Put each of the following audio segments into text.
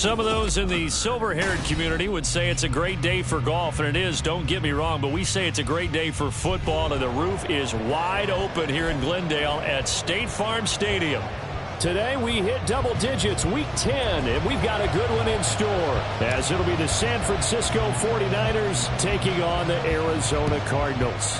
Some of those in the silver-haired community would say it's a great day for golf, and it is, don't get me wrong, but we say it's a great day for football, and the roof is wide open here in Glendale at State Farm Stadium. Today we hit double digits, week 10, and we've got a good one in store, as it'll be the San Francisco 49ers taking on the Arizona Cardinals.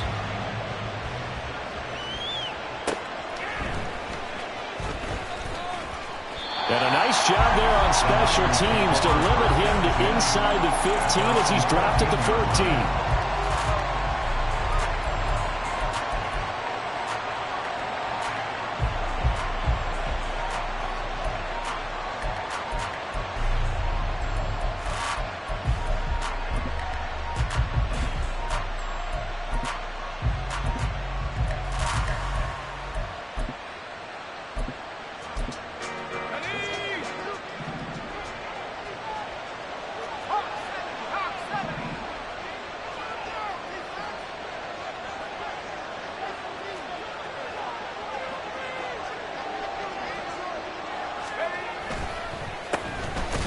And a nice job there on special teams to limit him to inside the 15 as he's dropped at the 14.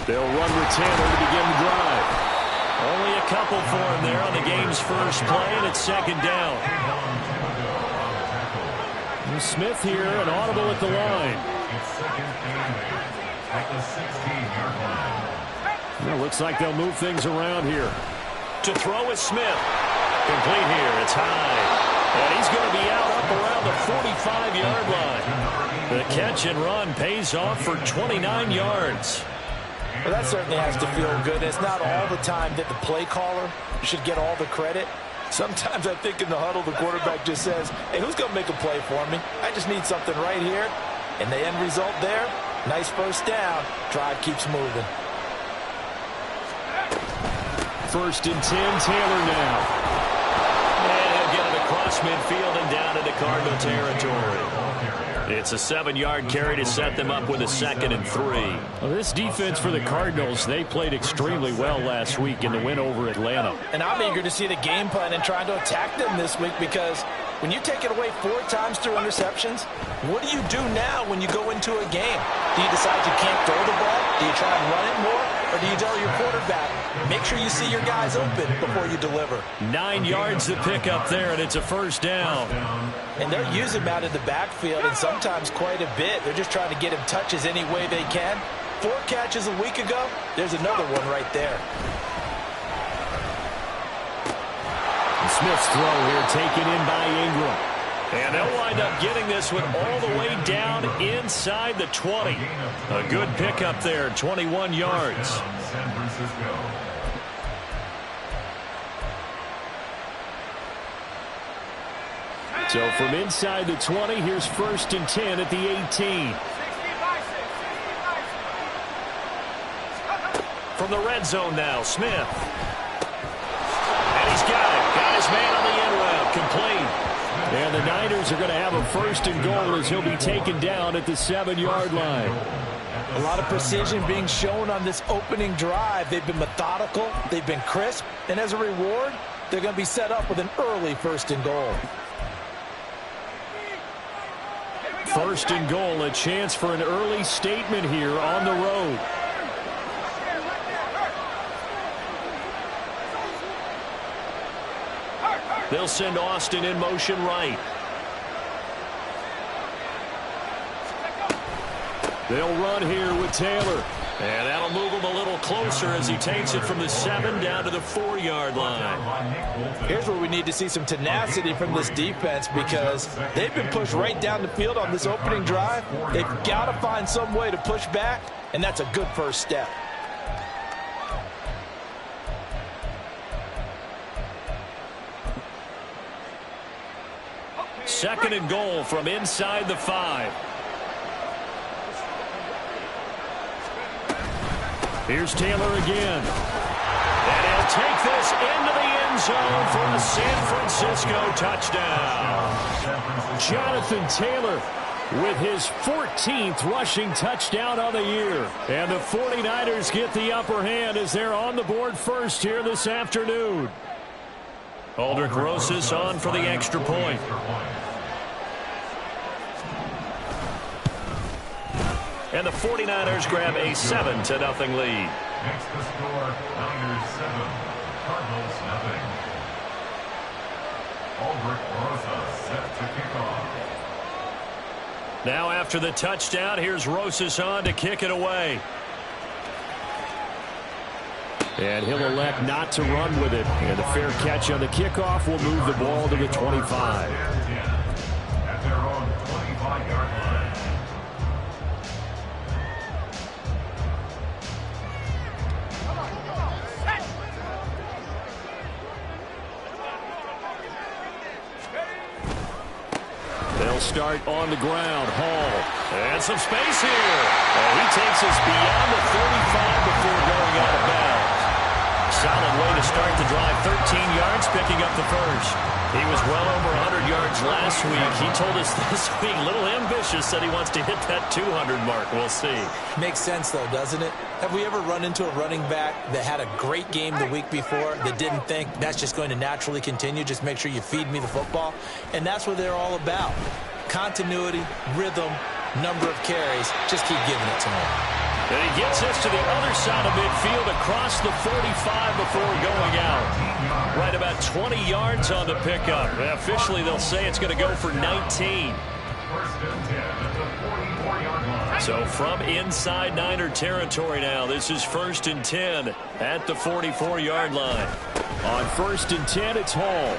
They'll run with Taylor to begin the drive. Only a couple for him there on the game's first play, and it's second down. And Smith here, an audible at the line. It's second and 8 at the 16-yard line. Well, looks like they'll move things around here. To throw is Smith. Complete here. It's high. And he's going to be out up around the 45-yard line. The catch and run pays off for 29 yards. Well, that certainly has to feel good. It's not all the time that the play caller should get all the credit. Sometimes I think in the huddle, the quarterback just says, hey, who's going to make a play for me? I just need something right here. And the end result there, nice first down. Drive keeps moving. First and 10, Taylor now. And he'll get it across midfield and down into Cardinal territory. It's a 7-yard carry to set them up with a 2nd and 3. Well, this defense for the Cardinals, they played extremely well last week in the win over Atlanta. And I'm eager to see the game plan and trying to attack them this week, because when you take it away 4 times through interceptions, what do you do now when you go into a game? Do you decide you can't throw the ball? Do you try and run it more? Or do you tell your quarterback, make sure you see your guys open before you deliver? 9 yards to pick up there, and it's a first down. And they're using him out in the backfield, and sometimes quite a bit. They're just trying to get him touches any way they can. 4 catches a week ago, there's another one right there. And Smith's throw here taken in by Ingram. And they'll wind up getting this one all the way down inside the 20. A good pickup there, 21 yards. San Francisco. So from inside the 20, here's first and 10 at the 18. From the red zone now, Smith. And he's got it. Got his man on the end route. Complete. And the Niners are going to have a first and goal as he'll be taken down at the 7-yard line. A lot of precision being shown on this opening drive. They've been methodical. They've been crisp. And as a reward, they're going to be set up with an early first and goal. First and goal, a chance for an early statement here on the road. They'll send Austin in motion right. They'll run here with Taylor. And that'll move him a little closer as he takes it from the 7 down to the 4-yard line. Here's where we need to see some tenacity from this defense, because they've been pushed right down the field on this opening drive. They've got to find some way to push back, and that's a good first step. Second and goal from inside the 5. Here's Taylor again. And he'll take this into the end zone for a San Francisco touchdown. Jonathan Taylor with his 14th rushing touchdown on the year. And the 49ers get the upper hand as they're on the board first here this afternoon. Aldrich Rosas on for the extra point. And the 49ers grab a 7-0 lead. Next to score, Niners 7, Cardinals nothing. Albrecht Rosa set to kick off. Now after the touchdown, here's Rosas on to kick it away. And he'll elect not to run with it. And a fair catch on the kickoff will move the ball to the 25. At their own 25-yard line. They'll start on the ground. Hall. And some space here. And he takes us beyond the 35 before going out of bounds. Solid way to start the drive. 13 yards, picking up the first. He was well over 100 yards last week. He told us this week, a little ambitious, said he wants to hit that 200 mark. We'll see. Makes sense, though, doesn't it? Have we ever run into a running back that had a great game the week before that didn't think that's just going to naturally continue? Just make sure you feed me the football. And that's what they're all about. Continuity, rhythm, number of carries. Just keep giving it to him. And he gets us to the other side of midfield across the 45 before going out. Right about 20 yards on the pickup. Officially, they'll say it's going to go for 19. First and 10 at the 44-yard line. So from inside Niner territory now, this is 1st and 10 at the 44-yard line. On 1st and 10, it's Hall.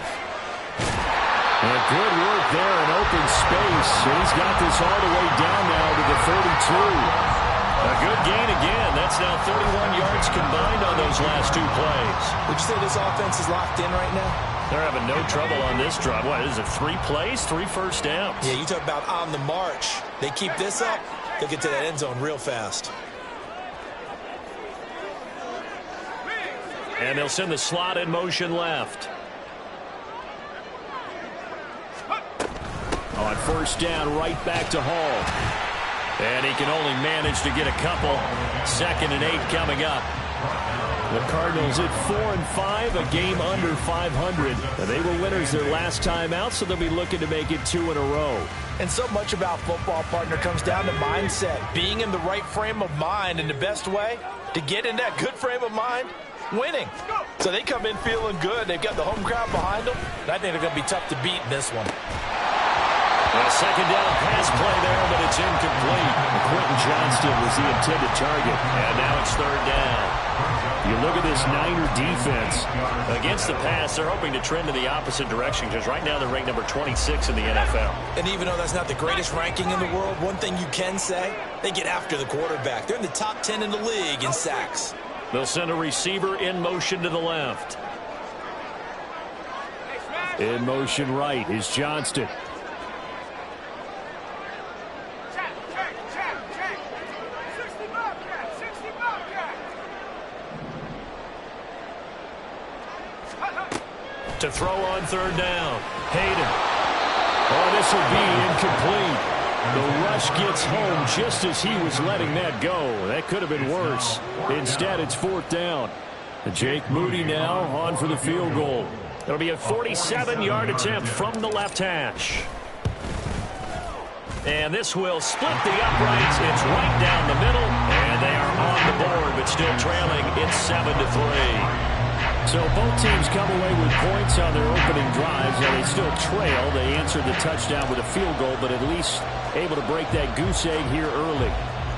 And good work there in open space. And he's got this all the way down now to the 32. A good gain again. That's now 31 yards combined on those last two plays. Would you say this offense is locked in right now? They're having no trouble on this drive. What is it, 3 plays, 3 first downs? Yeah, you talk about on the march. They keep this up, they'll get to that end zone real fast. And they'll send the slot in motion left. On 1st down, right back to Hall. And he can only manage to get a couple. 2nd and 8 coming up. The Cardinals at 4-5, a game under 500. They were winners their last time out, so they'll be looking to make it 2 in a row. And so much about football, partner, comes down to mindset. Being in the right frame of mind, and the best way to get in that good frame of mind, winning. So they come in feeling good. They've got the home crowd behind them. And I think they're going to be tough to beat in this one. A 2nd down pass play there, but it's incomplete. Quentin Johnston was the intended target. And now it's 3rd down. You look at this Niner defense. Against the pass, they're hoping to trend in the opposite direction because right now they're ranked number 26 in the NFL. And even though that's not the greatest ranking in the world, one thing you can say, they get after the quarterback. They're in the top 10 in the league in sacks. They'll send a receiver in motion to the left. In motion right is Johnston. To throw on 3rd down. Hayden. Oh, this will be incomplete. The rush gets home just as he was letting that go. That could have been worse. Instead, it's 4th down. Jake Moody now on for the field goal. It'll be a 47-yard attempt from the left hash. And this will split the uprights. It's right down the middle. And they are on the board, but still trailing. It's 7-3. So both teams come away with points on their opening drives, and they still trail. They answered the touchdown with a field goal, but at least able to break that goose egg here early.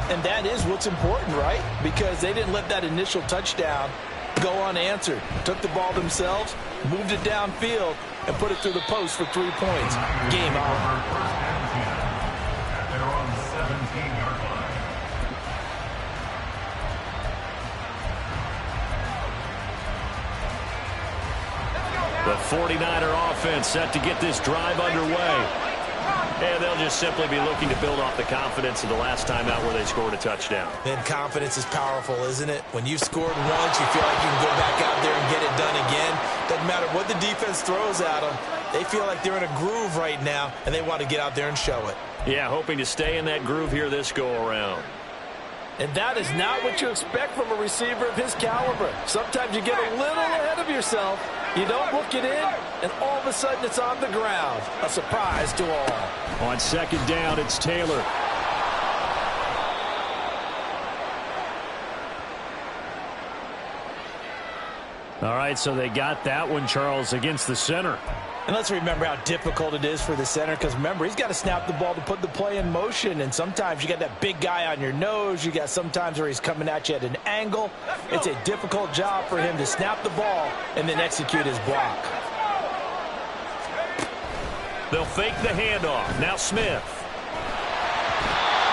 And that is what's important, right? Because they didn't let that initial touchdown go unanswered. Took the ball themselves, moved it downfield, and put it through the post for 3 points. Game on. They're on the 17-yard line. The 49er offense set to get this drive underway. And they'll just simply be looking to build off the confidence of the last time out where they scored a touchdown. And confidence is powerful, isn't it? When you've scored once, you feel like you can go back out there and get it done again. Doesn't matter what the defense throws at them. They feel like they're in a groove right now, and they want to get out there and show it. Yeah, hoping to stay in that groove here this go-around. And that is not what you expect from a receiver of his caliber. Sometimes you get a little ahead of yourself. You don't look it in, and all of a sudden it's on the ground. A surprise to all. On 2nd down, it's Taylor. All right, so they got that one, Charles, against the center. And let's remember how difficult it is for the center, because remember, he's got to snap the ball to put the play in motion, and sometimes you got that big guy on your nose. You got sometimes where he's coming at you at an angle. It's a difficult job for him to snap the ball and then execute his block. They'll fake the handoff. Now Smith.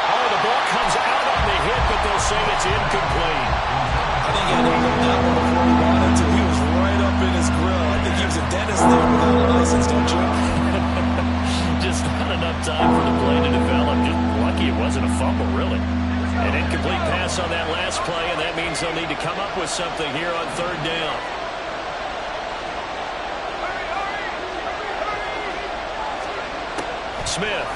Oh, the ball comes out on the hit, but they'll say it's incomplete. I think he had to hold that one before he wanted to. He was right up in his grill. I think he was a dentist there without a license, don't you? Just not enough time for the play to develop. Just lucky it wasn't a fumble, really. An incomplete pass on that last play, and that means they'll need to come up with something here on third down. Smith.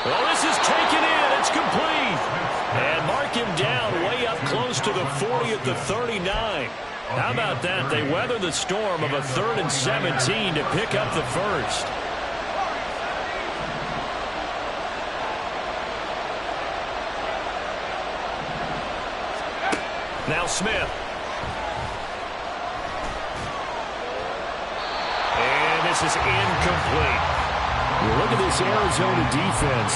Well, this is taken in. It's complete. And mark him down way up close to the 40 at the 39. How about that? They weather the storm of a 3rd and 17 to pick up the first. Now Smith. And this is incomplete. Look at this Arizona defense.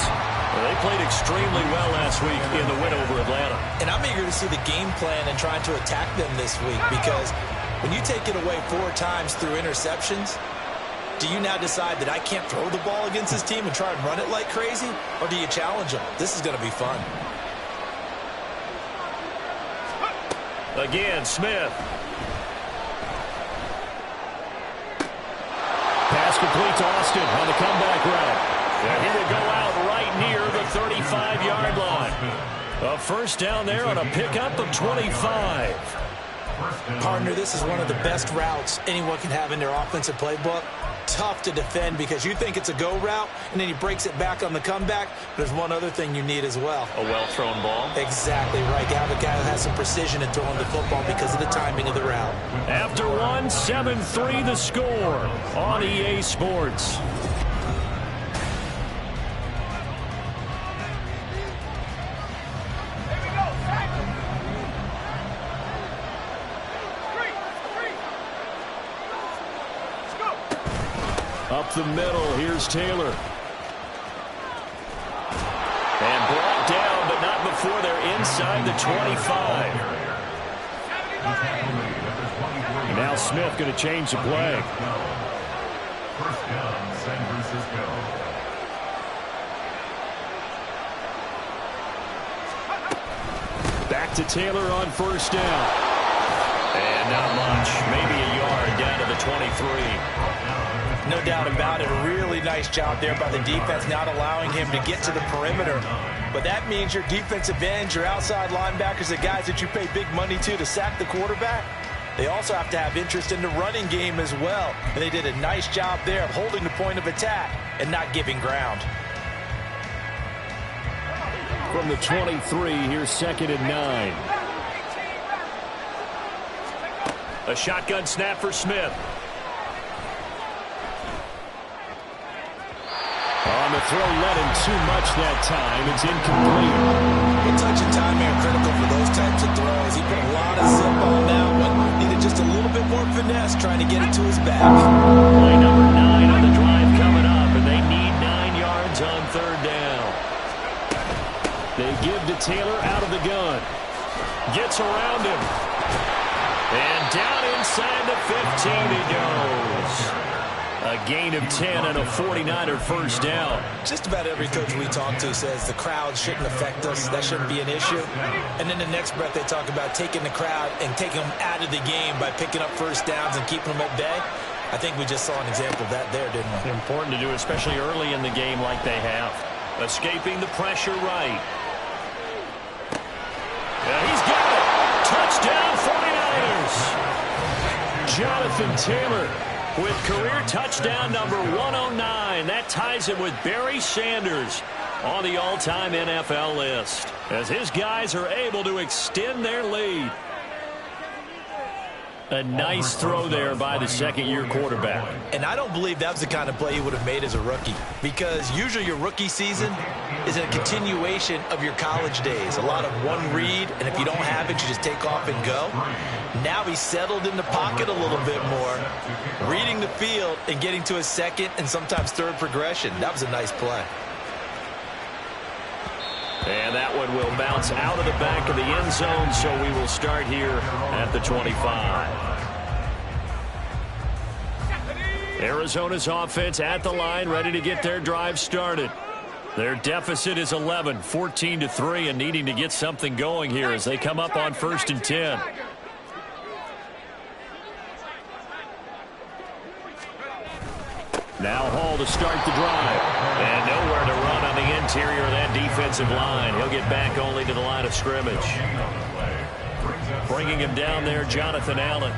Well, they played extremely well last week in the win over Atlanta. And I'm eager to see the game plan and trying to attack them this week, because when you take it away 4 times through interceptions, do you now decide that I can't throw the ball against this team and try and run it like crazy? Or do you challenge them? This is going to be fun. Again, Smith. Pass complete to Austin on the comeback route. And he will go out right near the 35-yard line. A first down there on a pickup of 25. Partner, this is one of the best routes anyone can have in their offensive playbook. Tough to defend because you think it's a go route, and then he breaks it back on the comeback. There's one other thing you need as well. A well-thrown ball. Exactly right. You have a guy who has some precision in throwing the football because of the timing of the route. After one, 7-3 the score on EA Sports. Up the middle, here's Taylor. And brought down, but not before they're inside the 25. Now Smith going to change the play. First down, San Francisco. Back to Taylor on first down. And not much, maybe a yard down to the 23. No doubt about it. A really nice job there by the defense, not allowing him to get to the perimeter. But that means your defensive ends, your outside linebackers, the guys that you pay big money to sack the quarterback, they also have to have interest in the running game as well. And they did a nice job there of holding the point of attack and not giving ground. From the 23, here's 2nd and 9. A shotgun snap for Smith. On the throw, let him too much that time. It's incomplete. Well, touch and time are critical for those types of throws. He put a lot of zip on that one. Needed just a little bit more finesse trying to get it to his back. Play number 9 on the drive coming up, and they need 9 yards on third down. They give to Taylor out of the gun. Gets around him. And down inside the 15 he goes. A gain of 10 and a 49er first down. Just about every coach we talk to says the crowd shouldn't affect us. That shouldn't be an issue. And then the next breath they talk about taking the crowd and taking them out of the game by picking up first downs and keeping them at bay. I think we just saw an example of that there, didn't we? Important to do, especially early in the game like they have. Escaping the pressure right. Yeah, he's got it. Touchdown 49ers. Jonathan Taylor with career touchdown number 109. That ties him with Barry Sanders on the all-time NFL list, as his guys are able to extend their lead. A nice throw there by the second-year quarterback. And I don't believe that was the kind of play he would have made as a rookie, because usually your rookie season is a continuation of your college days. A lot of one read, and if you don't have it, you just take off and go. Now he's settled in the pocket a little bit more, reading the field and getting to his second and sometimes third progression. That was a nice play. And that one will bounce out of the back of the end zone, so we will start here at the 25. Arizona's offense at the line, ready to get their drive started. Their deficit is 11, 14-3, and needing to get something going here as they come up on 1st and 10. Now Hall to start the drive. And nowhere to run on the interior of that defensive line. He'll get back only to the line of scrimmage. Bringing him down there, Jonathan Allen.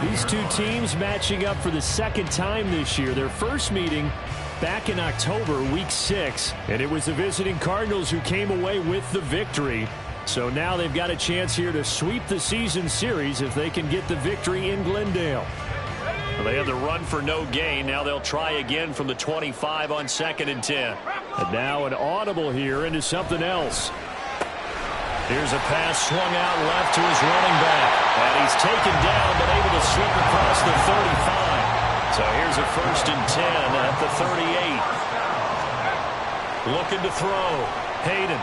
These two teams matching up for the second time this year. Their first meeting back in October, week 6. And it was the visiting Cardinals who came away with the victory. So now they've got a chance here to sweep the season series if they can get the victory in Glendale. They had the run for no gain. Now they'll try again from the 25 on 2nd and 10. And now an audible here into something else. Here's a pass swung out left to his running back. And he's taken down but able to slip across the 35. So here's a 1st and 10 at the 38. Looking to throw. Hayden.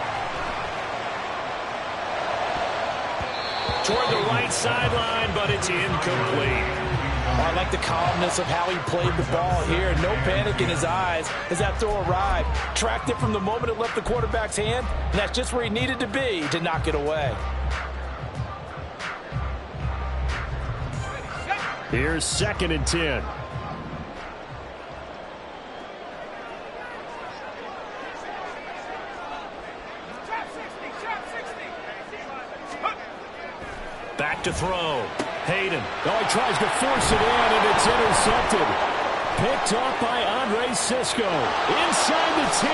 Toward the right sideline, but it's incomplete. I like the calmness of how he played the ball here. No panic in his eyes as that throw arrived. Tracked it from the moment it left the quarterback's hand, and that's just where he needed to be to knock it away. Here's 2nd and 10. Back to throw. Hayden. Oh, he tries to force it in, and it's intercepted. Picked off by Andre Sisco. Inside the 10.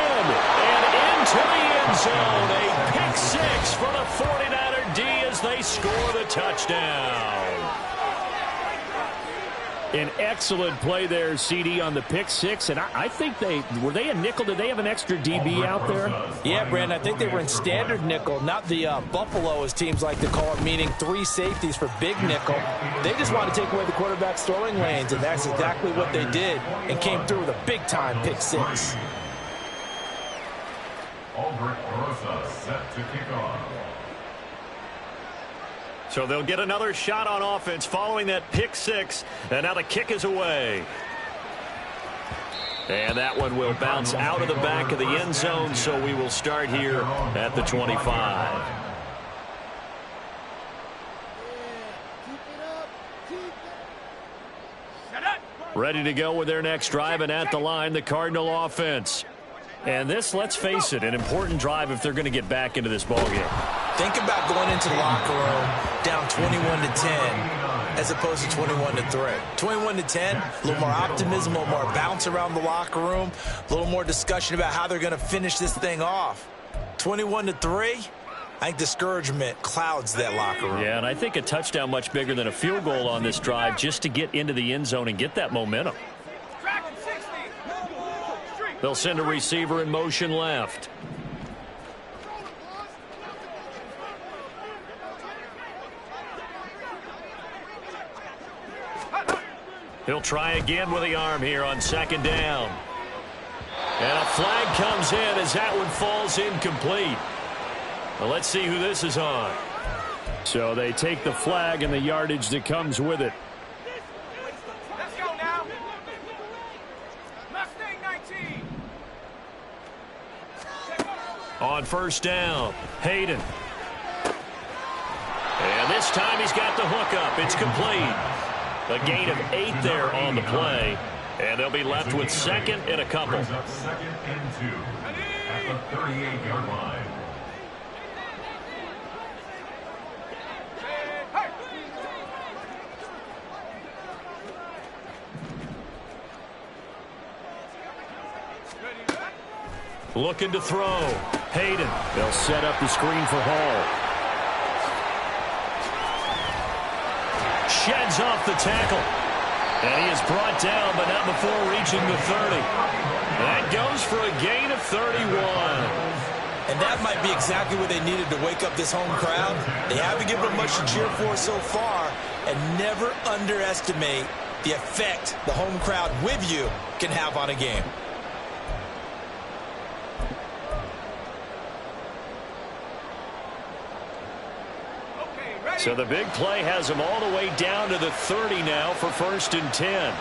And into the end zone. A pick 6 for the 49er D as they score the touchdown. An excellent play there, CD, on the pick 6. And I think were they a nickel? Did they have an extra DB out there? Yeah, Brandon, I think they were in standard nickel, not the Buffalo, as teams like to call it, meaning 3 safeties for big nickel. They just want to take away the quarterback's throwing lanes, and that's exactly what they did and came through with a big-time pick 6. Albert Rosa set to kick off. So they'll get another shot on offense following that pick 6. And now the kick is away. And that one will bounce out of the back of the end zone, so we will start here at the 25. Ready to go with their next drive, and at the line, the Cardinal offense. And this, let's face it, an important drive if they're going to get back into this ballgame. Think about going into the locker room down 21-10 as opposed to 21-3. 21-10, a little more optimism, a little more bounce around the locker room, a little more discussion about how they're going to finish this thing off. 21-3, I think discouragement clouds that locker room. Yeah, and I think a touchdown much bigger than a field goal on this drive just to get into the end zone and get that momentum. They'll send a receiver in motion left. He'll try again with the arm here on 2nd down. And a flag comes in as that one falls incomplete. Well, let's see who this is on. So they take the flag and the yardage that comes with it. Let's go now. Mustang 19. On 1st down, Hayden. And this time he's got the hook up. It's complete. A gain of 8 there on the play. And they'll be left with 2nd and a couple. 2nd and 2 at the 38-yard line. Looking to throw. Hayden. They'll set up the screen for Hall. sheds off the tackle. And he is brought down, but not before reaching the 30. That goes for a gain of 31. And that might be exactly what they needed to wake up this home crowd. They haven't given them much to cheer for so far. And never underestimate the effect the home crowd with you can have on a game. So the big play has him all the way down to the 30 now for 1st and 10.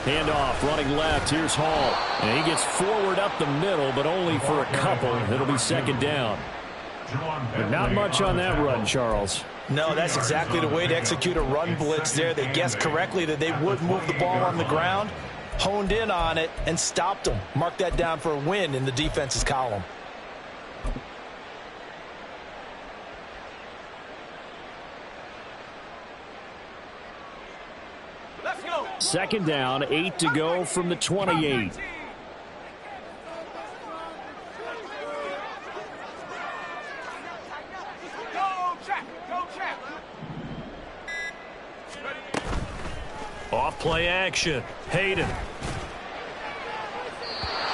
Handoff, running left. Here's Hall. And he gets forward up the middle, but only for a couple. It'll be 2nd down. But not much on that run, Charles. No, that's exactly the way to execute a run blitz there. They guessed correctly that they would move the ball on the ground, honed in on it, and stopped them. Mark that down for a win in the defense's column. Let's go. 2nd down, 8 to go from the 28. Go, Jack. Go, Jack. Off play action. Hayden.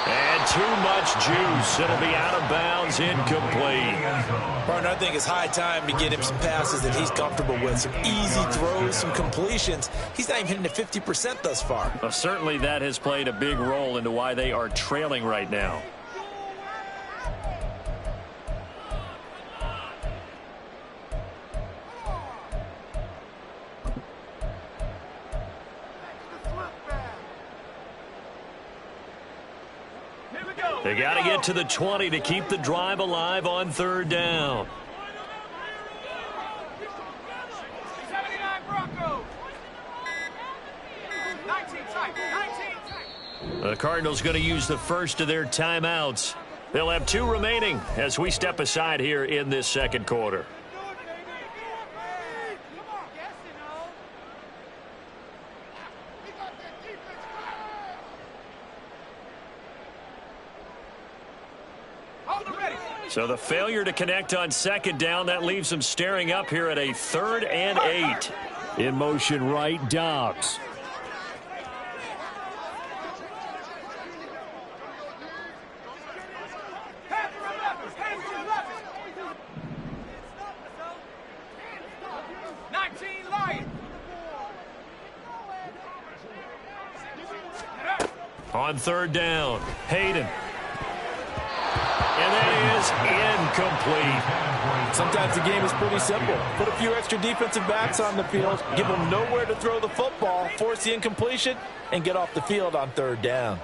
And too much juice. It'll be out of bounds, incomplete. Partner, I think it's high time to get him some passes that he's comfortable with. Some easy throws, some completions. He's not even hitting at 50% thus far. Well, certainly that has played a big role into why they are trailing right now. They got to get to the 20 to keep the drive alive on 3rd down. 79 Broncos. 19 tight. 19 tight. The Cardinals going to use the first of their timeouts. They'll have 2 remaining as we step aside here in this 2nd quarter. So the failure to connect on 2nd down, that leaves them staring up here at a 3rd and 8. In motion right, Dobbs. On 3rd down, Hayden. And that is incomplete. Sometimes the game is pretty simple. Put a few extra defensive backs on the field, give them nowhere to throw the football, force the incompletion, and get off the field on 3rd down.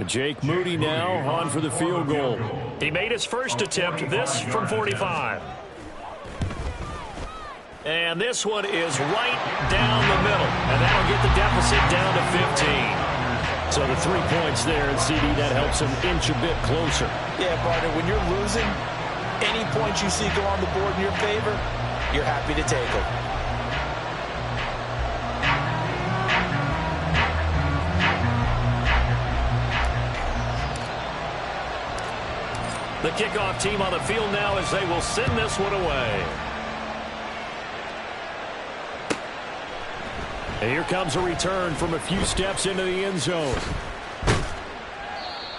Jake Moody now on for the field goal. He made his first attempt, this from 45. And this one is right down the middle. And that'll get the deficit down to 15. So the 3 points there, and CD, that helps him inch a bit closer. Yeah, partner, when you're losing, any points you see go on the board in your favor, you're happy to take them. The kickoff team on the field now as they will send this one away. And here comes a return from a few steps into the end zone.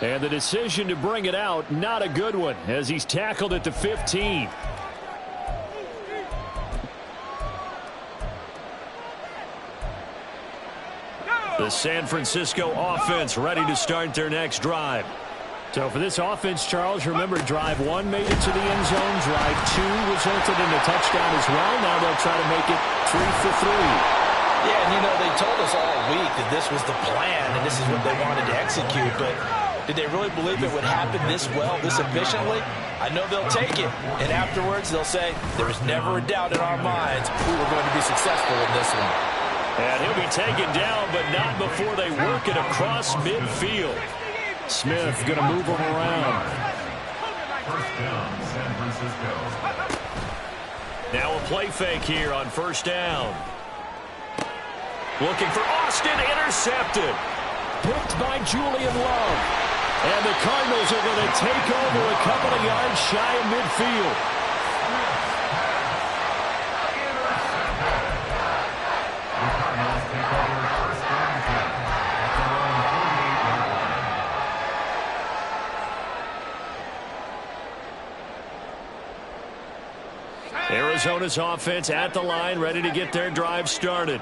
And the decision to bring it out, not a good one, as he's tackled at the 15. The San Francisco offense ready to start their next drive. So for this offense, Charles, remember drive 1 made it to the end zone. Drive 2 resulted in a touchdown as well. Now they'll try to make it 3 for 3. Yeah, and you know, they told us all week that this was the plan and this is what they wanted to execute, but did they really believe it would happen this well, this efficiently? I know they'll take it, and afterwards they'll say, there was never a doubt in our minds we were going to be successful in this one. And he'll be taken down, but not before they work it across midfield. Smith going to move him around. First down, San Francisco. Now a play fake here on 1st down. Looking for Austin, intercepted. Picked by Julian Love. And the Cardinals are going to take over a couple of yards shy of midfield. Arizona's offense at the line, ready to get their drive started.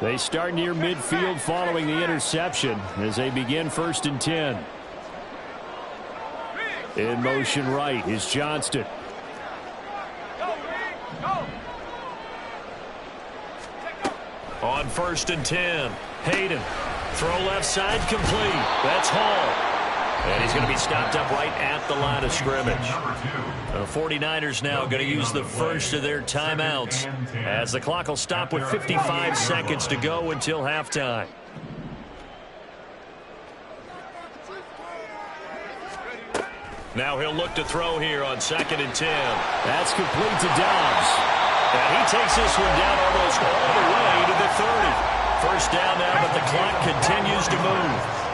They start near midfield following the interception as they begin 1st and 10. In motion right is Johnston. On 1st and 10, Hayden. Throw left side complete. That's Hall. And he's going to be stopped up right at the line of scrimmage. The 49ers now going to use the first of their timeouts as the clock will stop with 55 seconds to go until halftime. Now he'll look to throw here on 2nd and 10. That's complete to Dobbs. And he takes this one down almost all the way to the 30. First down now, but the clock continues to move.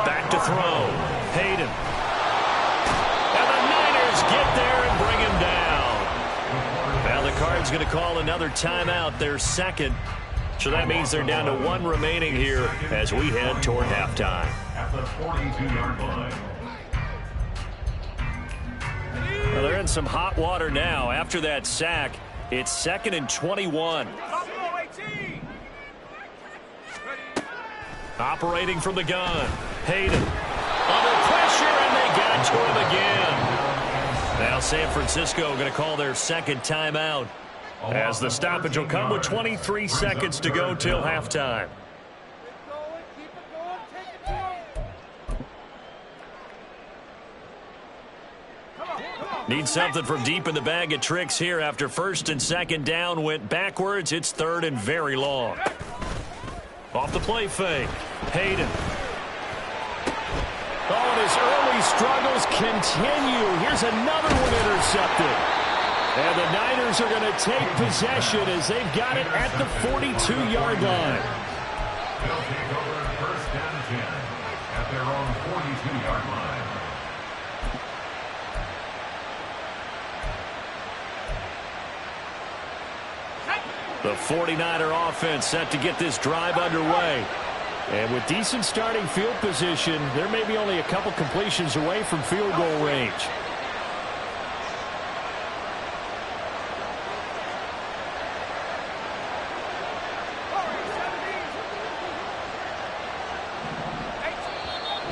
Back to throw. Hayden. And the Niners get there and bring him down. Now the Cards going to call another timeout, their second. So that means they're down to 1 remaining here as we head toward halftime. At the 42-yard line. Well, they're in some hot water now. After that sack, it's 2nd and 21. Operating from the gun. Hayden. Under pressure, and they got to him again. Now San Francisco going to call their second timeout as the stoppage will come with 23 seconds to go till halftime. Need something from deep in the bag of tricks here after 1st and 2nd down went backwards. It's 3rd and very long. Off the play fake. Hayden. Oh, and his early struggles continue. Here's another one intercepted. And the Niners are going to take possession as they've got it at the 42-yard line. They'll take over 1st and 10 at their own 42-yard line. The 49er offense set to get this drive underway. And with decent starting field position, there may be only a couple completions away from field goal range.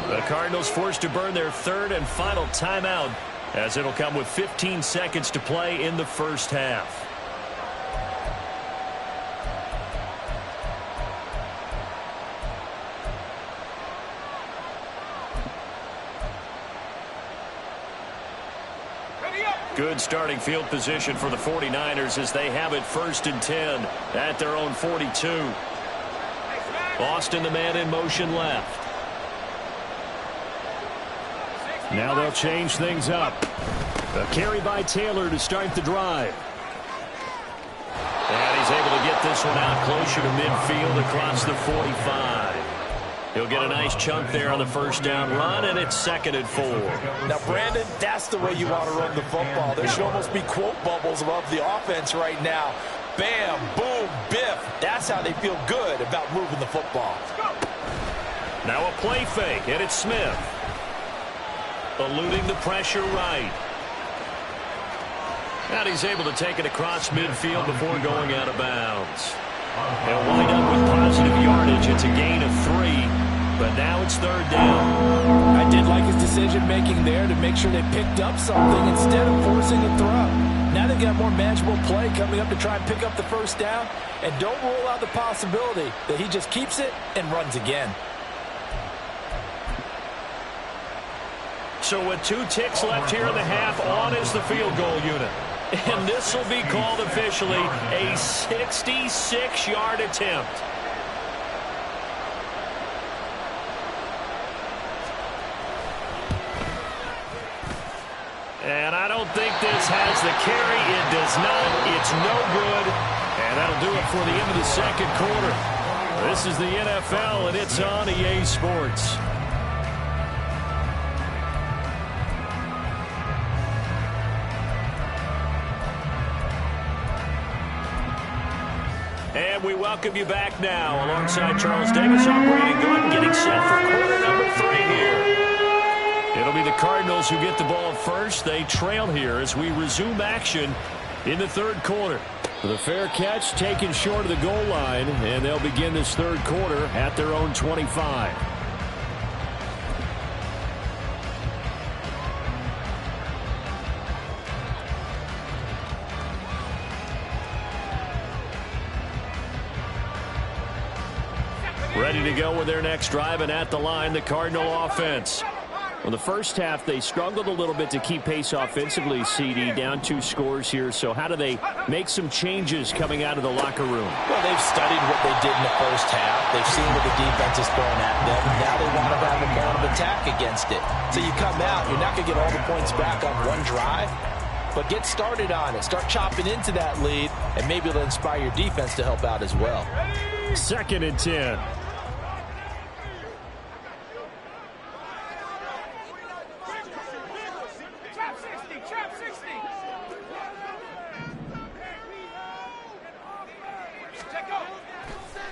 The Cardinals forced to burn their 3rd and final timeout as it'll come with 15 seconds to play in the first half. Good starting field position for the 49ers as they have it 1st and 10 at their own 42. Austin, the man in motion left. Now they'll change things up. A carry by Taylor to start the drive. And he's able to get this one out closer to midfield across the 45. He'll get a nice chunk there on the first down run, and it's 2nd and 4. Now, Brandon, that's the way you want to run the football. There should almost be quote bubbles above the offense right now. Bam, boom, biff. That's how they feel good about moving the football. Now a play fake, and it's Smith. Eluding the pressure right. And he's able to take it across midfield before going out of bounds. They'll wind up with positive yardage. It's a gain of 3. But now it's 3rd down. I did like his decision-making there to make sure they picked up something instead of forcing a throw. Now they've got more manageable play coming up to try and pick up the first down. And don't rule out the possibility that he just keeps it and runs again. So with 2 ticks left here in the half, on is the field goal unit. And this will be called officially a 66-yard attempt. And I don't think this has the carry. It does not. It's no good. And that'll do it for the end of the second quarter. This is the NFL, and it's on EA Sports. And we welcome you back now. Alongside Charles Davis, I'm Brandon Gordon, getting set for quarter number 3 here. It'll be the Cardinals Eagles who get the ball first. They trail here as we resume action in the third quarter. The fair catch taken short of the goal line, and they'll begin this third quarter at their own 25. Ready to go with their next drive, and at the line, the Cardinal offense. Well, the first half, they struggled a little bit to keep pace offensively, CD, down 2 scores here. So how do they make some changes coming out of the locker room? Well, they've studied what they did in the first half. They've seen what the defense is throwing at them. Now they want to have a plan of attack against it. So you come out, you're not going to get all the points back on one drive, but get started on it. Start chopping into that lead, and maybe it'll inspire your defense to help out as well. 2nd and 10.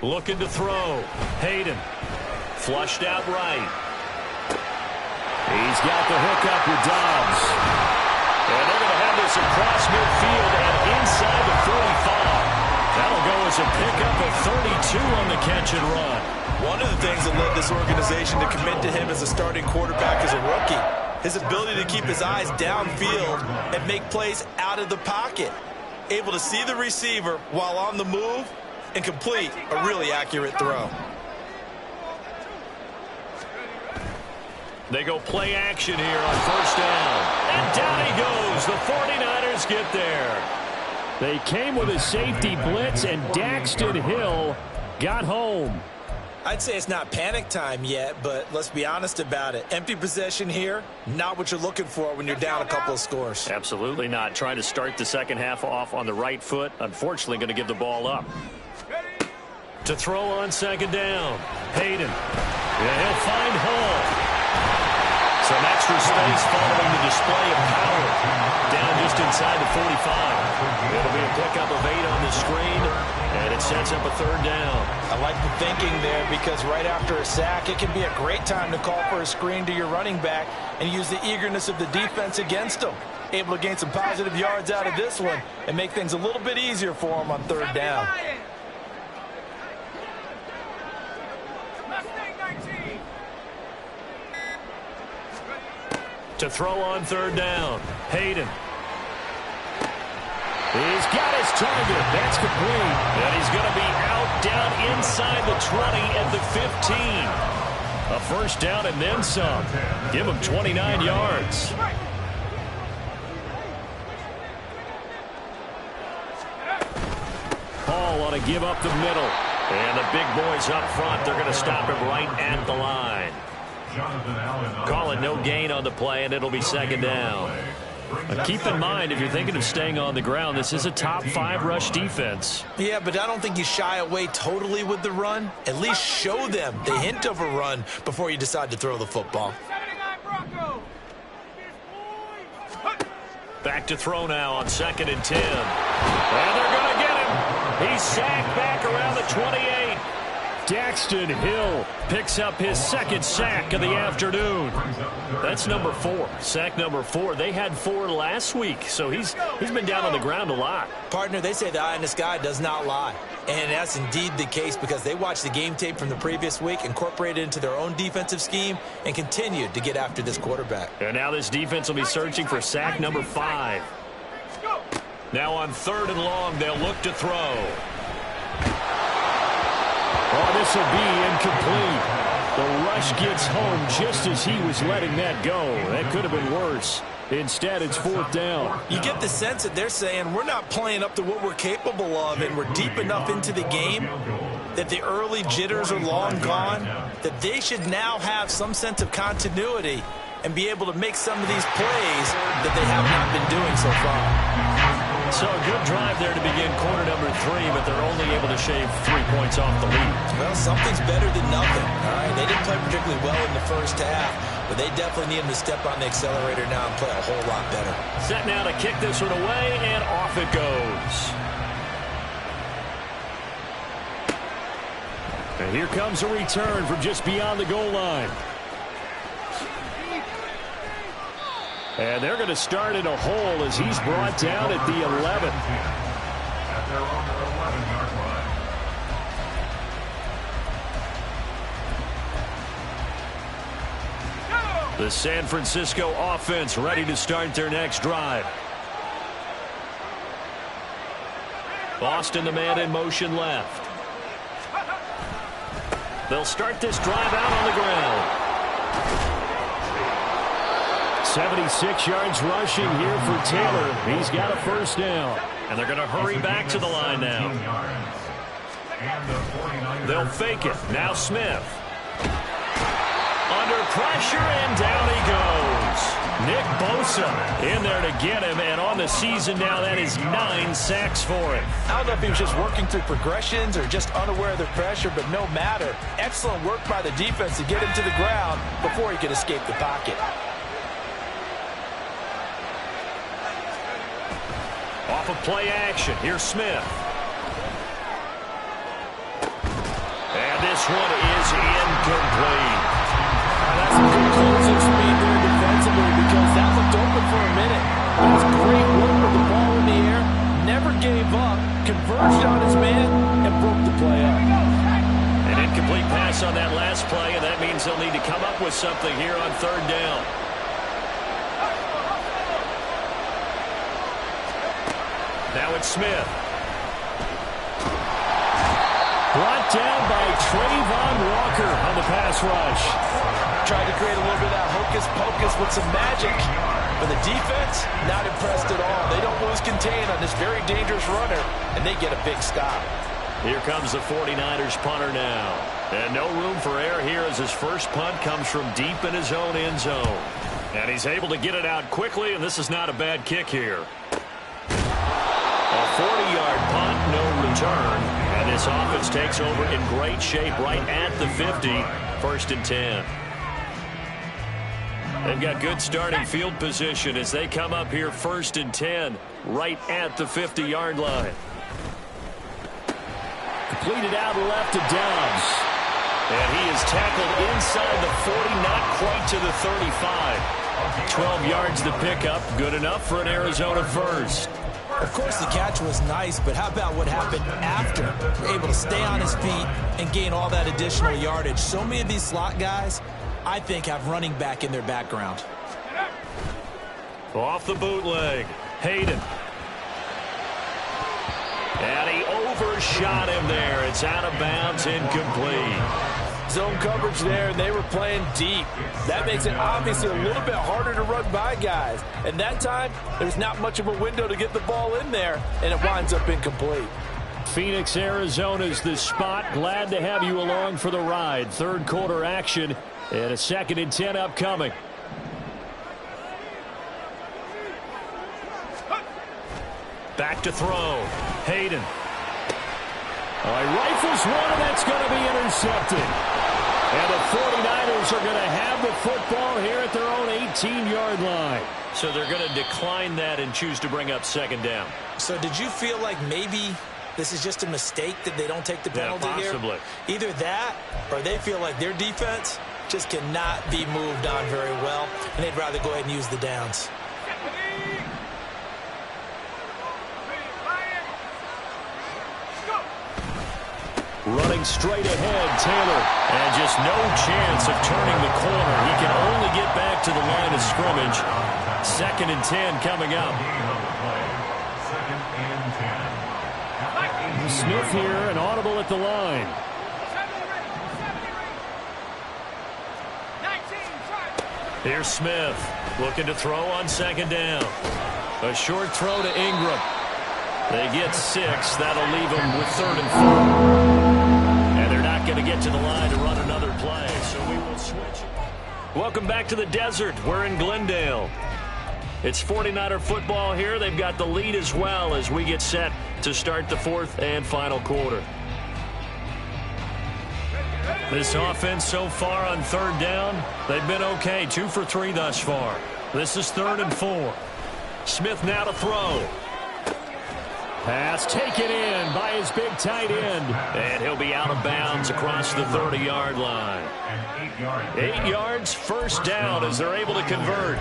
Looking to throw. Hayden. Flushed out right. He's got the hookup with Dobbs. And they're going to have this across midfield and inside the 45. That'll go as a pickup of 32 on the catch and run. One of the things that led this organization to commit to him as a starting quarterback as a rookie, his ability to keep his eyes downfield and make plays out of the pocket. Able to see the receiver while on the move and complete a really accurate throw. They go play action here on first down. And down he goes. The 49ers get there. They came with a safety blitz, and Daxton Hill got home. I'd say it's not panic time yet, but let's be honest about it. Empty possession here, not what you're looking for when you're down a couple of scores. Absolutely not. Trying to start the second half off on the right foot. Unfortunately, going to give the ball up. To throw on second down. Hayden. Yeah, he'll find Hall. Some extra space following the display of power. Down just inside the 45. It'll be a pickup of 8 on the screen, and it sets up a third down. I like the thinking there because right after a sack, it can be a great time to call for a screen to your running back and use the eagerness of the defense against them. Able to gain some positive yards out of this one and make things a little bit easier for them on third down. To throw on third down. Hayden. He's got his target. That's complete. And he's going to be out down inside the 20 at the 15. A first down and then some. Give him 29 yards. Hall ought to give up the middle. And the big boys up front, they're going to stop him right at the line. Calling no gain on the play, and it'll be second down. Keep in mind, if you're thinking of staying on the ground, this is a top 5 rush defense. Yeah, but I don't think you shy away totally with the run. At least show them the hint of a run before you decide to throw the football. Back to throw now on 2nd and 10. And they're going to get him. He's sacked back around the 28. Daxton Hill picks up his 2nd sack of the afternoon. That's number 4. Sack number 4. They had 4 last week, so he's been down on the ground a lot. Partner, they say the eye in the sky does not lie. And that's indeed the case because they watched the game tape from the previous week, incorporated it into their own defensive scheme, and continued to get after this quarterback. And now this defense will be searching for sack number 5. Now on 3rd and long, they'll look to throw. Oh, this will be incomplete. The rush gets home just as he was letting that go. That could have been worse. Instead, it's 4th down. You get the sense that they're saying we're not playing up to what we're capable of, and we're deep enough into the game that the early jitters are long gone, that they should now have some sense of continuity and be able to make some of these plays that they have not been doing so far. So a good drive there to begin quarter number 3, but they're only able to shave 3 points off the lead. Well, something's better than nothing. All right, they didn't play particularly well in the first half, but they definitely need them to step on the accelerator now and play a whole lot better. Set now to kick this one away, and off it goes. And here comes a return from just beyond the goal line. And they're going to start in a hole as he's brought down at the 11. At their own 11-yard line. The San Francisco offense ready to start their next drive. Boston, the man in motion left. They'll start this drive out on the ground. 76 yards rushing here for Taylor. He's got a first down. And they're going to hurry back to the line now. They'll fake it. Now Smith. Under pressure, and down he goes. Nick Bosa in there to get him, and on the season now, that is 9 sacks for him. I don't know if he was just working through progressions or just unaware of the pressure, but no matter. Excellent work by the defense to get him to the ground before he could escape the pocket. Off of play action, here's Smith. And this one is incomplete. That's some good closing speed there defensively because that looked open for a minute. But it's great work with the ball in the air. Never gave up, converged on his man, and broke the play up. An incomplete pass on that last play, and that means they'll need to come up with something here on third down. Now it's Smith. Brought down by Trayvon Walker on the pass rush. Tried to create a little bit of that hocus-pocus with some magic. But the defense, not impressed at all. They don't lose contain on this very dangerous runner, and they get a big stop. Here comes the 49ers punter now. And no room for error here as his first punt comes from deep in his own end zone. And he's able to get it out quickly, and this is not a bad kick here. A 40-yard punt, no return. And this offense takes over in great shape right at the 50. 1st and 10. They've got good starting field position as they come up here 1st and 10 right at the 50-yard line. Completed out left to Downs. And he is tackled inside the 40, not quite to the 35. 12 yards the pickup, good enough for an Arizona first. Of course, the catch was nice, but how about what happened after? Able to stay on his feet and gain all that additional yardage. So many of these slot guys, I think, have running back in their background. Off the bootleg, Hayden. And he overshot him there. It's out of bounds, incomplete. Zone coverage there, and they were playing deep. That makes it obviously a little bit harder to run by guys. And that time, there's not much of a window to get the ball in there, and it winds up incomplete. Phoenix, Arizona's the spot. Glad to have you along for the ride. Third quarter action and a 2nd and 10 upcoming. Back to throw. Hayden. Rifles one, and that's going to be intercepted. And the 49ers are going to have the football here at their own 18-yard line. So they're going to decline that and choose to bring up 2nd down. So did you feel like maybe this is just a mistake that they don't take the penalty possibly here? Either that or they feel like their defense just cannot be moved on very well, and they'd rather go ahead and use the downs. Running straight ahead, Taylor. And just no chance of turning the corner. He can only get back to the line of scrimmage. 2nd and 10 coming up. Smith here, an audible at the line. Here's Smith looking to throw on 2nd down. A short throw to Ingram. They get 6. That'll leave them with 3rd and 4. And they're not going to get to the line to run another play, so we will switch. Welcome back to the desert. We're in Glendale. It's 49er football here. They've got the lead as well as we get set to start the 4th and final quarter. This offense so far on 3rd down, they've been okay. 2 for 3 thus far. This is 3rd and 4. Smith now to throw. Pass taken in by his big tight end. And he'll be out of bounds across the 30-yard line. 8 yards, 1st down as they're able to convert.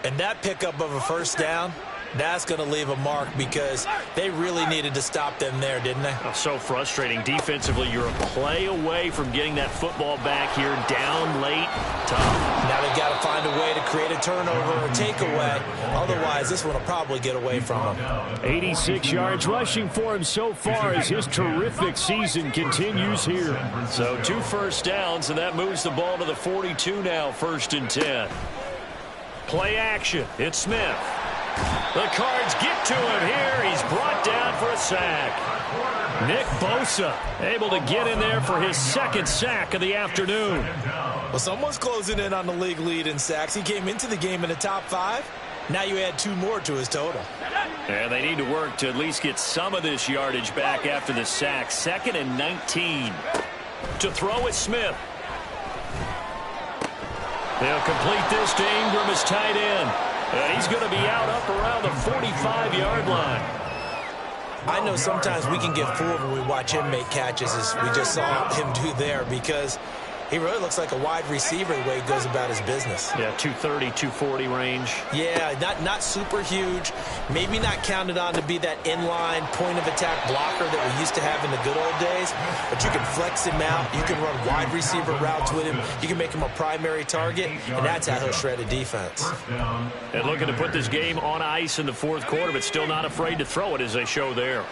And that pickup of a first down, that's going to leave a mark because they really needed to stop them there, didn't they? Oh, so frustrating. Defensively, you're a play away from getting that football back here, down late, tough. Now they've got to find a way to create a turnover or takeaway. Otherwise, this one will probably get away from them. 86 yards rushing for him so far as his terrific season continues here. So 2 first downs, and that moves the ball to the 42 now, 1st and 10. Play action. It's Smith. The Cards get to him here. He's brought down for a sack. Nick Bosa able to get in there for his 2nd sack of the afternoon. Well, someone's closing in on the league lead in sacks. He came into the game in the top 5. Now you add 2 more to his total. And they need to work to at least get some of this yardage back after the sack. 2nd and 19. To throw is Smith. They'll complete this to Ingram as tight end. And he's going to be out up around the 45-yard line. I know sometimes we can get fooled when we watch him make catches, as we just saw him do there, because he really looks like a wide receiver the way he goes about his business. Yeah, 230, 240 range. Yeah, not super huge. Maybe not counted on to be that inline point-of-attack blocker that we used to have in the good old days. But you can flex him out. You can run wide receiver routes with him. You can make him a primary target, and that's how he'll shred a defense. And looking to put this game on ice in the 4th quarter, but still not afraid to throw it as they show there.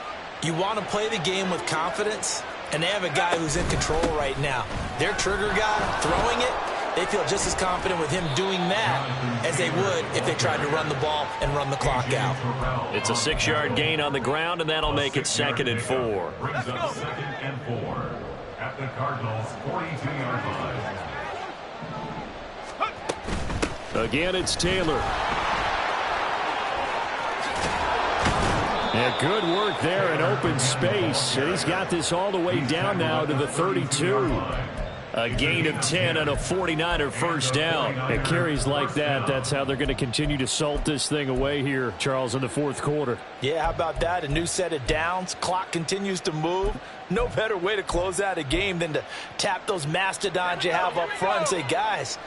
You want to play the game with confidence, and they have a guy who's in control right now. Their trigger guy throwing it, they feel just as confident with him doing that as they would if they tried to run the ball and run the clock out. It's a 6-yard gain on the ground, and that'll make it 2nd and 4. Brings up 2nd and 4 at the Cardinals' 42-yard line. Again, it's Taylor. Yeah, good work there in open space. And he's got this all the way down now to the 32. A gain of 10 and a 49er first down. It carries like that. That's how they're going to continue to salt this thing away here, Charles, in the 4th quarter. Yeah, how about that? A new set of downs. Clock continues to move. No better way to close out a game than to tap those mastodons you have up front and say, guys,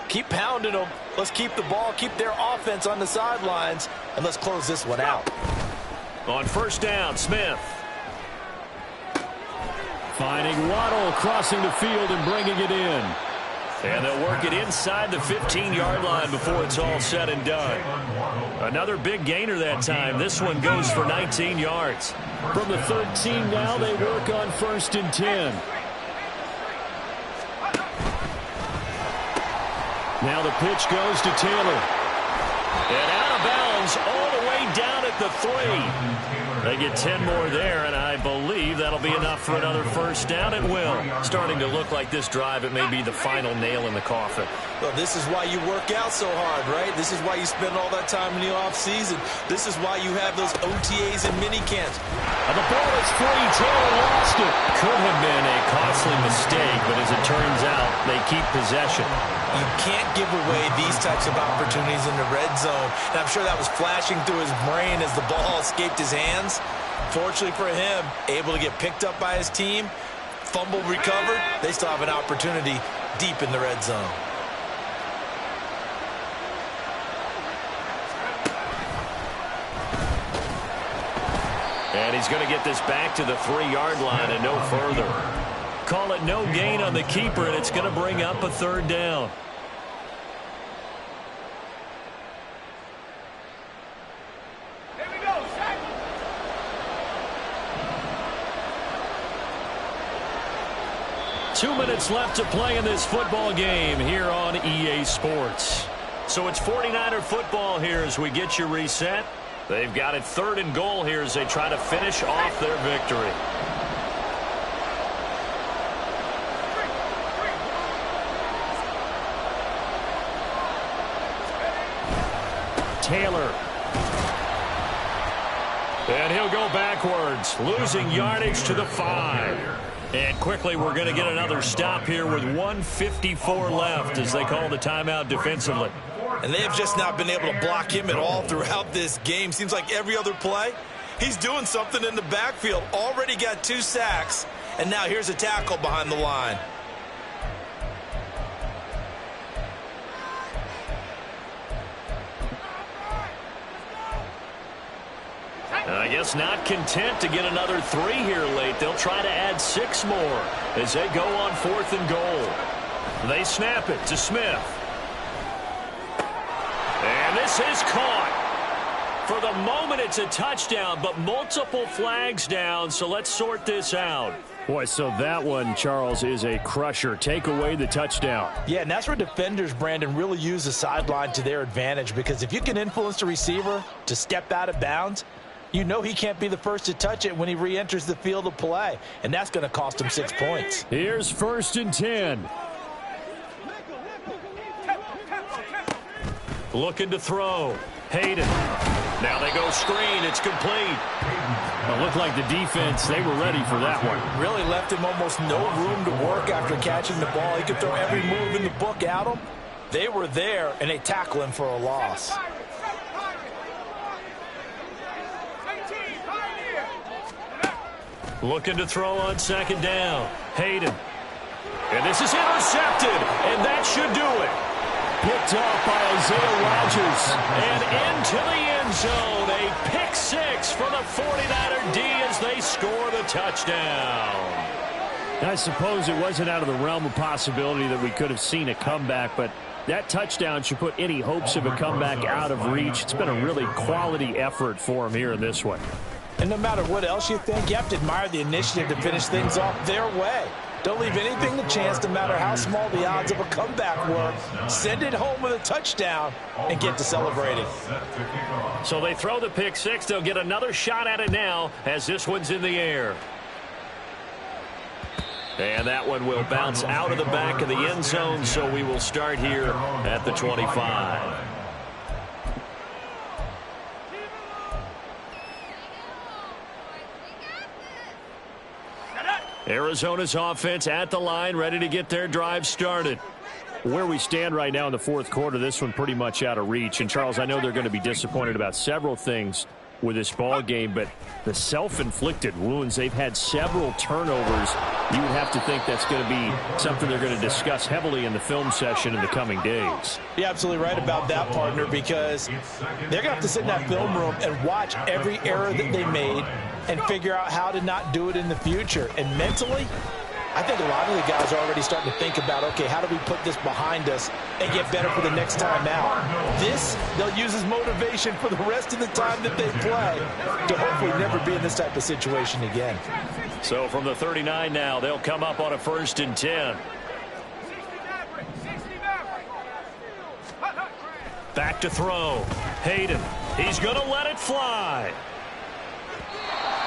keep pounding them. Let's keep the ball, keep their offense on the sidelines, and let's close this one out. On first down, Smith. Finding Waddle crossing the field and bringing it in. And they'll work it inside the 15-yard line before it's all said and done. Another big gainer that time. This one goes for 19 yards. From the 13 now, they work on 1st and 10. Now the pitch goes to Taylor. And out of bounds all the way down at the 3. They get 10 more there, and I believe that'll be enough for another first down. It will. Starting to look like this drive, it may be the final nail in the coffin. Well, this is why you work out so hard, right? This is why you spend all that time in the offseason. This is why you have those OTAs and mini camps. And the ball is free. Taylor lost it. Could have been a costly mistake, but as it turns out, they keep possession. You can't give away these types of opportunities in the red zone. And I'm sure that was flashing through his brain as the ball escaped his hands. Fortunately for him, able to get picked up by his team, fumble recovered. They still have an opportunity deep in the red zone. And he's going to get this back to the 3-yard line and no further. Call it no gain on the keeper, and it's going to bring up a 3rd down. Here we go, set. 2 minutes left to play in this football game here on EA Sports. So it's 49er football here as we get you reset. They've got it 3rd and goal here as they try to finish off their victory. Taylor. And he'll go backwards, losing yardage to the 5. And quickly we're going to get another stop here with 1:54 left as they call the timeout defensively. And they have just not been able to block him at all throughout this game. Seems like every other play, he's doing something in the backfield. Already got 2 sacks, and now here's a tackle behind the line. I guess not content to get another 3 here late. They'll try to add 6 more as they go on 4th and goal. They snap it to Smith. And this is caught. For the moment, it's a touchdown, but multiple flags down, so let's sort this out. Boy, so that one, Charles, is a crusher. Take away the touchdown. Yeah, and that's where defenders, Brandon, really use the sideline to their advantage, because if you can influence the receiver to step out of bounds, you know he can't be the first to touch it when he re-enters the field of play, and that's going to cost him 6 points. Here's 1st and 10. Looking to throw. Hayden. Now they go screen. It's complete. It looked like the defense, they were ready for that one. Really left him almost no room to work after catching the ball. He could throw every move in the book at him. They were there, and they tackle him for a loss. Looking to throw on 2nd down. Hayden. And this is intercepted, and that should do it. Picked off by Isaiah Rodgers. And into the end zone. A pick 6 for the 49er D as they score the touchdown. I suppose it wasn't out of the realm of possibility that we could have seen a comeback, but that touchdown should put any hopes of a comeback out of reach. It's been a really quality effort for him here in this one. And no matter what else you think, you have to admire the initiative to finish things off their way. Don't leave anything to chance, no matter how small the odds of a comeback were. Send it home with a touchdown and get to celebrating. So they throw the pick 6. They'll get another shot at it now as this one's in the air. And that one will bounce out of the back of the end zone, so we will start here at the 25. Arizona's offense at the line, ready to get their drive started. Where we stand right now in the 4th quarter, this one pretty much out of reach. And, Charles, I know they're going to be disappointed about several things with this ball game, but the self-inflicted wounds, they've had several turnovers. You would have to think that's going to be something they're going to discuss heavily in the film session in the coming days. You're absolutely right about that, partner, because they're going to have to sit in that film room and watch every error that they made and figure out how to not do it in the future. And mentally, I think a lot of the guys are already starting to think about, okay, how do we put this behind us and get better for the next time out? This, they'll use as motivation for the rest of the time that they play to hopefully never be in this type of situation again. So from the 39 now, they'll come up on a 1st and 10. Back to throw. Hayden. He's going to let it fly.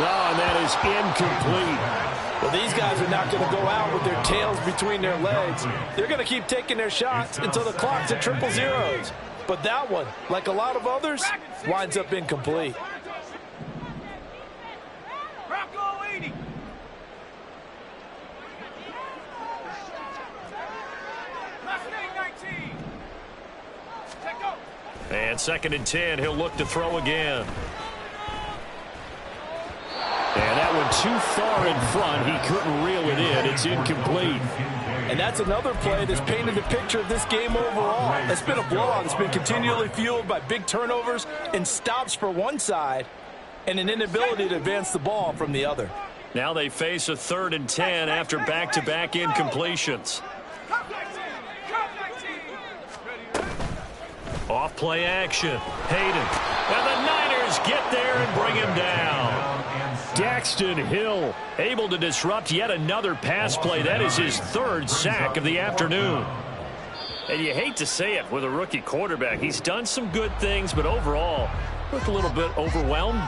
Oh, and that is incomplete. Well, these guys are not going to go out with their tails between their legs. They're going to keep taking their shots until the clock's at 000. But that one, like a lot of others, winds up incomplete. And 2nd and 10, he'll look to throw again. And that one too far in front. He couldn't reel it in. It's incomplete. And that's another play that's painted the picture of this game overall. It's been a blowout. It's been continually fueled by big turnovers and stops for one side and an inability to advance the ball from the other. Now they face a 3rd and 10 after back-to-back incompletions. Off play action. Hayden. And the Niners get there and bring him down. Daxton Hill able to disrupt yet another pass play. That is his 3rd sack of the afternoon. And you hate to say it with a rookie quarterback. He's done some good things, but overall looked a little bit overwhelmed.